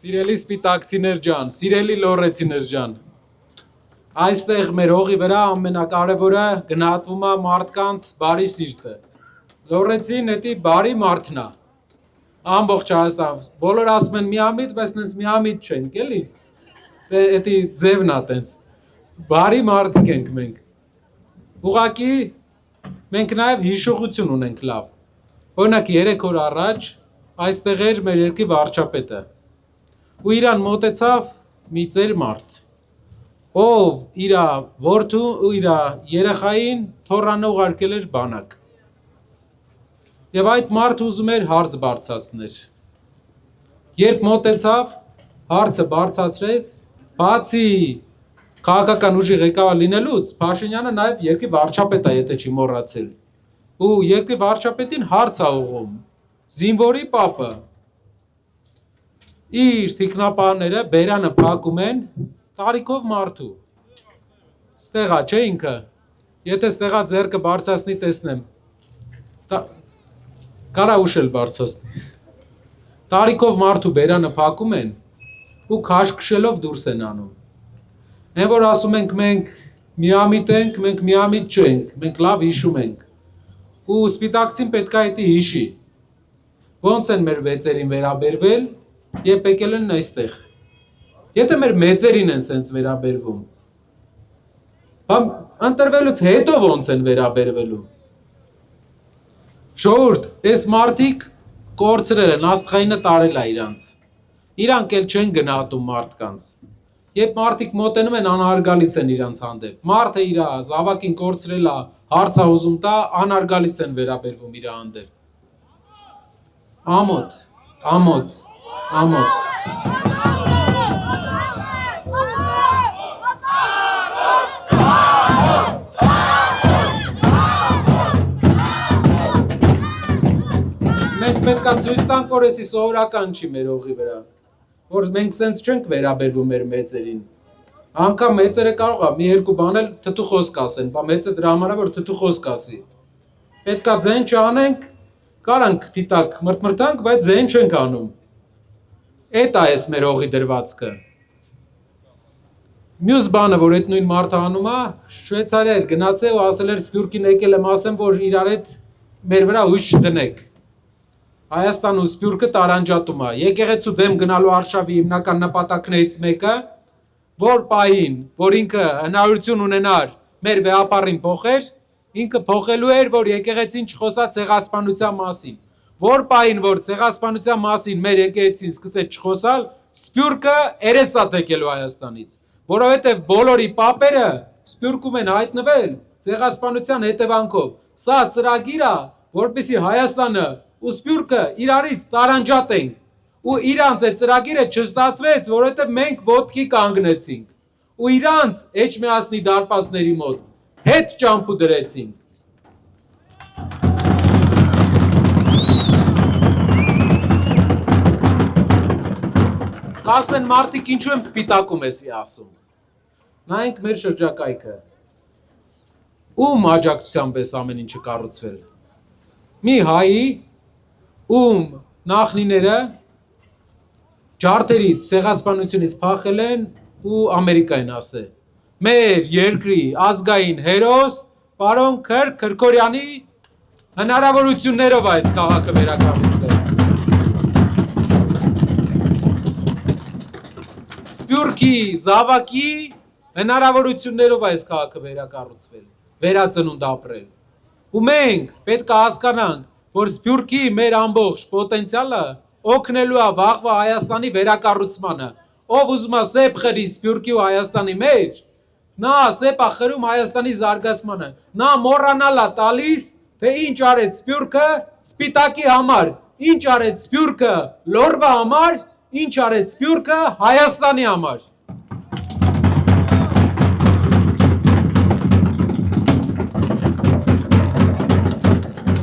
Սիրելի սպիտակցիներ ջան, սիրելի լոռեցիներ ջան, այստեղ մեր հողի վրա ամենակարևորը գնահատվում է մարդկանց բարի սիրտը։ Լոռեցին էդի բարի մարդն է։ Ամբողջ Հայաստան, բոլոր ասում են միամիտ, բայց նենց միամիտ չենք, էլի։ Էդի ձևն է տենց։ Բարի մարդիկ ենք մենք։ Ուղղակի մենք նաև հիշողություն ունենք լավ։ Օրինակ 3 օր առաջ այստեղ էր մեր երկրի վարչապետը։ Ու իրան մոտեցավ մի ծեր մարդ, ով իր որդու ու իր երեխային թոռանը ուղարկել էր բանակ։ Եվ այդ մարդը ուզում էր հարց բարձրացնել։ Երբ մոտեցավ, հարցը բարձրացրեց, բացի քաղաքական ուժի ղեկավար լինելուց, Փաշինյանը նաև երկրի վարչապետ է, եթե չի մոռացել։ Ու երկրի վարչապետին հարց է ուղղում, զինվորի պապը։ Իր թիկնապահները բերանը փակում են տարիքով մարդու։ Ստեղա չէ ինքը։ Եթե ստեղա ձեռքը բարձրացնի տեսնեմ։ Կարա ուշել բարձրացնի։ Տարիքով մարդու բերանը փակում են ու քաշքշելով դուրս են անում։ Այն որ ասում ենք մենք միամիտ ենք, մենք միամիտ չենք, մենք լավ հիշում ենք։ Ու սպիտակցին պետք է դա հիշի։ Ոնց են մեր վեծերին վերաբերվել, երբ եկել են այստեղ։ Եթե մեր մեծերին են սենց վերաբերվում, ընտրվելուց հետո ոնց են վերաբերվելու։ Ժողովուրդ, այս մարդիկ կորցրել են, աստղայինը տարել է իրանց։ Իրանք էլ չեն գնահատում մարդկանց։ Երբ մարդիկ մոտենում են, անհարգալից են իրանց հանդեպ։ Մարդը իր զավակին կորցրել է, հարց է ուզում տա, անհարգալից են վերաբերվում իր հանդեպ։ Ամոթ, ամոթ, ամոթ։ Մենք պետք է ցույց տանք, որ էսի սովորական չի մեր հողի վրա, որ մենք սենց չենք վերաբերվում մեր մեծերին։ Անգամ մեծերը կարող է մի երկու բան էլ թթու խոսք ասեն, բա մեծը դրա համար է, որ թթու խոսք ասի։ Պետք է ձեն չանենք, կարանք դիտակ մրթմրթանք, բայց ձեն չենք անում։ Էդ է էս մեր հողի դրվածքը։ Մյուս բանը, որ այդ նույն մարդը անում է, Շվեյցարիա էր գնացել ու ասել էր Սփյուռքին եկել եմ ասեմ, որ իրար հետ մեր վրա հույս չդնեք։ Հայաստան ու Սփյուռքը տարանջատում է։ Եկեղեցու դեմ գնալու արշավի հիմնական նպատակներից մեկը, որ պահին, որ ինքը հնարավորություն ունենար մեր վեհապառին փոխեր, ինքը փոխելու էր, որ եկեղեցին չխոսա ցեղասպանության մասին։ Որ պահին, որ ցեղասպանության մասին մեր եկեղեցին սկսեց չխոսալ, Սփյուռքը երես է թեքելու Հայաստանից, որովհետև բոլորի պապերը Սփյուռքում են հայտնվել ցեղասպանության հետևանքով։ Սա ծրագիր է, որպեսզի Հայաստանը ու Սփյուռքը իրարից տարանջատեն։ Ու իրանց այդ ծրագիրը չստացվեց, որովհետև մենք ոտքի կանգնեցինք։ Ու իրանց Էջմիածնի դարպասների մոտ հետ ճամփու դրեցինք։ Կասեն մարդիկ ինչու եմ սպիտակում էսի ասում։ Նայենք մեր շրջակայքը։ Ում աջակցությամբ էս ամեն ինչը կառուցվել։ Մի հայի, ում նախնիները ջարդերից, ցեղասպանությունից փախել են ու Ամերիկա են ասել։ Մեր երկրի ազգային հերոս պարոն Քրքորյանի հնարավորություններով այս քաղաքը վերակառուցվել։ Սփյուռքի զավակի հնարավորություններով այս քաղաքը վերակառուցվել, վերածնունդ ապրել։ Ու մենք պետք է հասկանանք, որ Սփյուռքի մեր ամբողջ պոտենցիալը օգնելու է վաղվա Հայաստանի վերակառուցմանը։ Ով ուզում է սեփ խրի Սփյուռքի ու Հայաստանի մեջ, նա սեփ է խրում Հայաստանի զարգացմանը։ Նա մոռանալ է տալիս, թե ինչ արեց Սփյուռքը Սպիտակի համար, ինչ արեց Սփյուռքը Լոռվա համար, ինչ արեց Սփյուռքը Հայաստանի համար։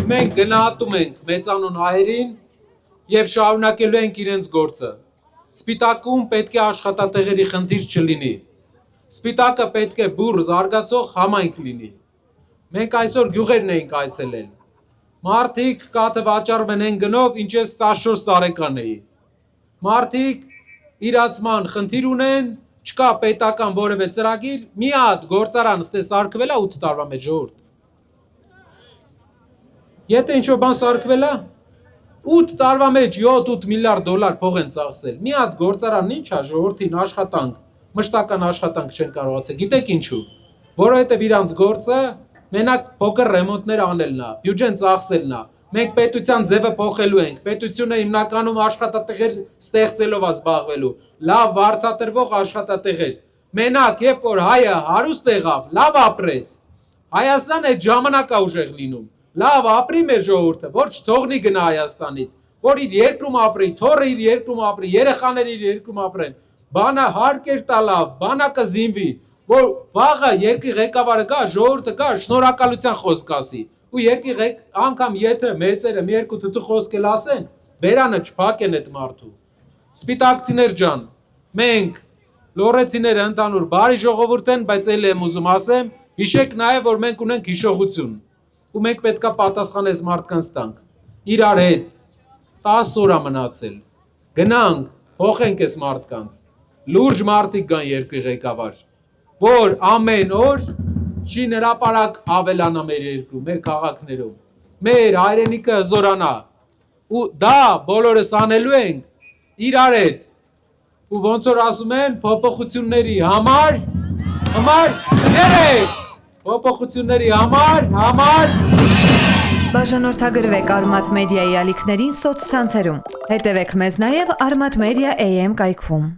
Մենք գնահատում ենք մեծանուն հայերին եւ շարունակելու ենք իրենց գործը։ Սպիտակում պետք է աշխատատեղերի խնդիր չլինի։ Սպիտակը պետք է բուռ զարգացող համայնք լինի։ Մենք այսօր գյուղերն էինք այցելել։ Մարդիկ կաթը վաճառում են այն գնով, ինչ ես 14 տարեկան էի։ Մարդիկ իրացման խնդիր ունեն, չկա պետական որևէ ծրագիր, մի հատ գործարան ստե սարքվել է 8 տարվա մեջ ժողովուրդ։ Եթե ինչ-որ բան սարքվել է, 8 տարվա մեջ 7-8 միլիարդ դոլար փող են ծախսել։ Մի հատ գործարանն ինչ է ժողովրդին աշխատանք, մշտական աշխատանք չեն կարողացել։ Գիտեք ինչու։ Որովհետև իրանց գործը մենակ փոքր ռեմոնտներ անելն է, բյուջեն ծախսելն է։ Մենք պետության ձևը փոխելու ենք։ Պետությունը հիմնականում աշխատատեղեր ստեղծելով է զբաղվելու։ Լավ վարձատրվող աշխատատեղեր։ Մենակ երբ որ հայը հարուստ եղավ, լավ ապրեց։ Հայաստանը այդ ժամանակ է ուժեղ լինում։ Լավ ապրի մեր ժողովուրդը, որ չթողնի գնա Հայաստանից, որ իր երկրում ապրի, թորը իր երկրում ապրի, երեխաները իր երկրում ապրեն, բանը հարկեր տա լավ, բանակը զինվի, որ վաղը երկրի ղեկավարը գա, ժողովուրդը գա, շնորհակալության խոսք ասի, ու երկրի անգամ եթե մեծերը մի երկու թթու խոսք էլ ասեն, բերանը չփակեն այդ մարդու։ Սպիտակցիներ ջան, մենք լոռեցիները ընդհանուր բարի ժողովուրդ են, բայց էլ եմ ուզում ասեմ, հիշեք նաև, որ մենք ունենք հիշողություն։ Ու մենք պետքա պատասխանես մարդկանց տանք։ Իրար հետ 10 օր է մնացել։ Գնանք, փոխենք այս մարդկանց։ Լուրջ մարդիկ կան երկրի ղեկավար, որ ամեն օր շին հրապարակ ավելանա մեր երկրում, մեր քաղաքներում։ Մեր հայրենիքը հզորանա։ Ու դա բոլորս անելու ենք իրար հետ։ Ու ոնց որ ասում են, փոփոխությունների համար երեք Փոփոխությունների համար Բաժանորդագրվեք Արմատ մեդիայի ալիքներին սոցցանցերում։ Հետևեք մեզ նաև Արմատ մեդիա AM կայքում։